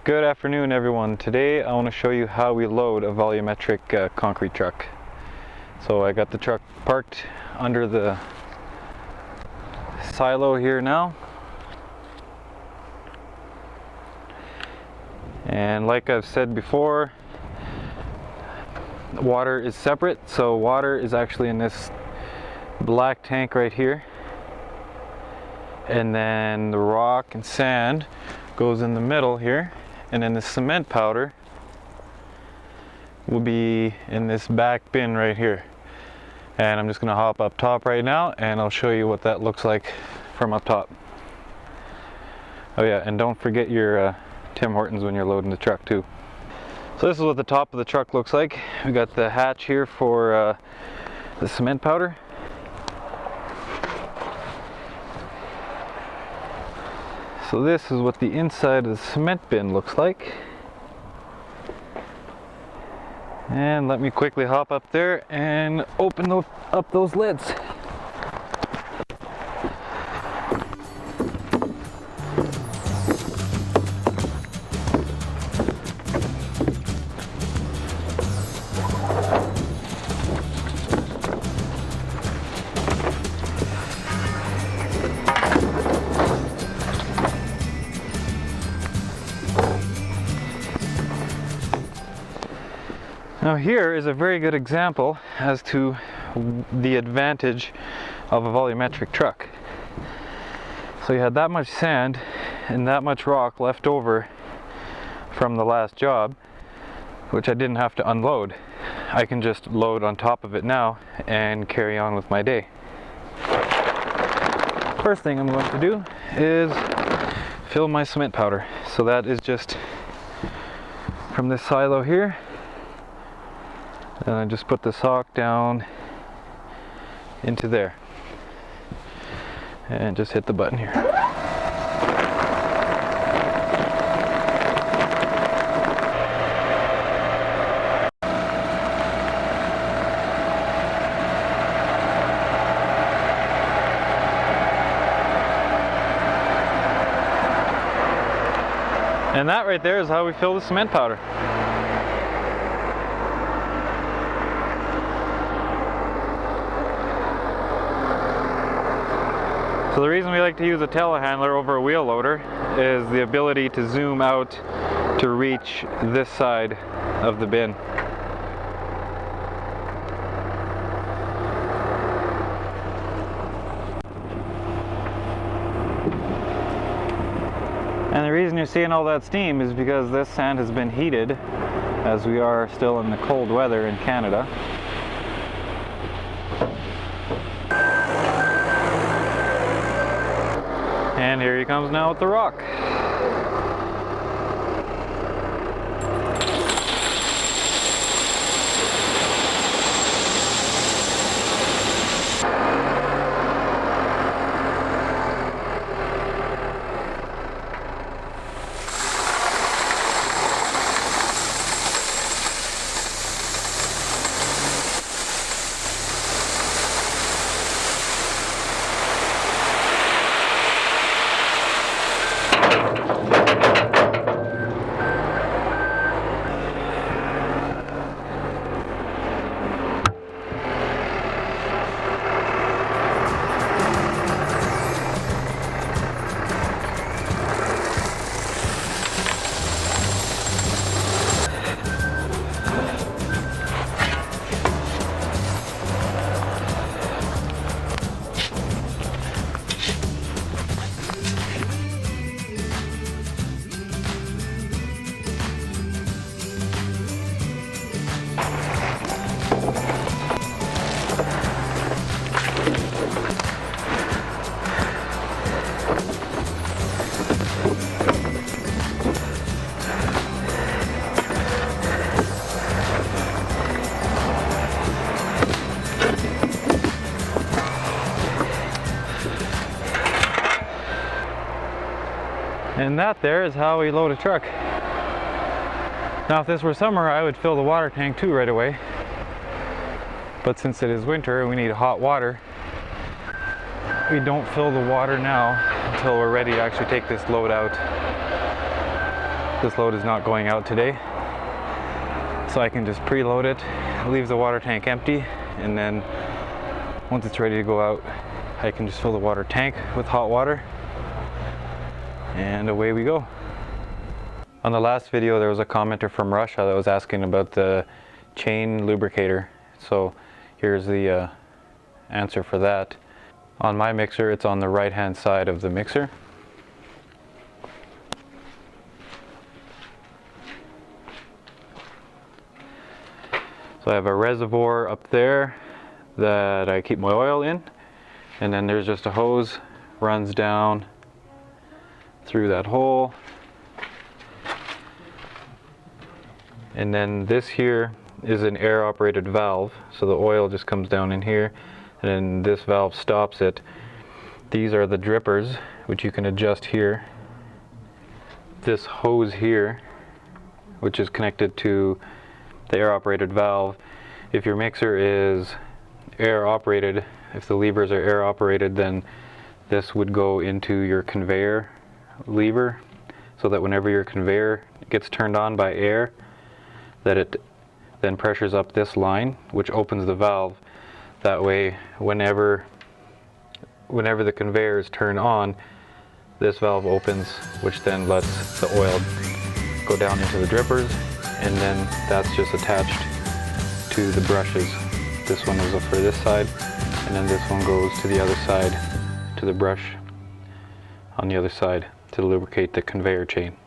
Good afternoon, everyone. Today I want to show you how we load a volumetric concrete truck. So I got the truck parked under the silo here now. And like I've said before, water is separate. So water is actually in this black tank right here. And then the rock and sand goes in the middle here. And then the cement powder will be in this back bin right here. And I'm just going to hop up top right now and I'll show you what that looks like from up top. Oh yeah, and don't forget your Tim Hortons when you're loading the truck too. So this is what the top of the truck looks like. We got the hatch here for the cement powder. So this is what the inside of the cement bin looks like. And let me quickly hop up there and open up those lids. Now here is a very good example as to the advantage of a volumetric truck. So you had that much sand and that much rock left over from the last job, which I didn't have to unload. I can just load on top of it now and carry on with my day. First thing I'm going to do is fill my cement powder. So that is just from this silo here. And I just put the sock down into there and just hit the button here. And that right there is how we fill the cement powder. So the reason we like to use a telehandler over a wheel loader is the ability to zoom out to reach this side of the bin. And the reason you're seeing all that steam is because this sand has been heated, as we are still in the cold weather in Canada. And here he comes now with the rock. And that there is how we load a truck. Now if this were summer, I would fill the water tank too right away. But since it is winter and we need hot water, we don't fill the water now until we're ready to actually take this load out. this load is not going out today, so I can just preload it, leave the water tank empty, and then once it's ready to go out, I can just fill the water tank with hot water, and away we go. On the last video, there was a commenter from Russia that was asking about the chain lubricator. So here's the answer for that. On my mixer, it's on the right hand side of the mixer. So I have a reservoir up there that I keep my oil in, and then there's just a hose runs down through that hole, and then this here is an air operated valve, so the oil just comes down in here, and then this valve stops it. These are the drippers, which you can adjust here. This hose here, which is connected to the air operated valve. If your mixer is air operated, if the levers are air operated, then this would go into your conveyor lever, so that whenever your conveyor gets turned on by air, that it then pressures up this line, which opens the valve. That way, whenever the conveyor is turned on, this valve opens, which then lets the oil go down into the drippers, and then that's just attached to the brushes. This one is for this side, and then this one goes to the other side, to the brush on the other side, to lubricate the conveyor chain.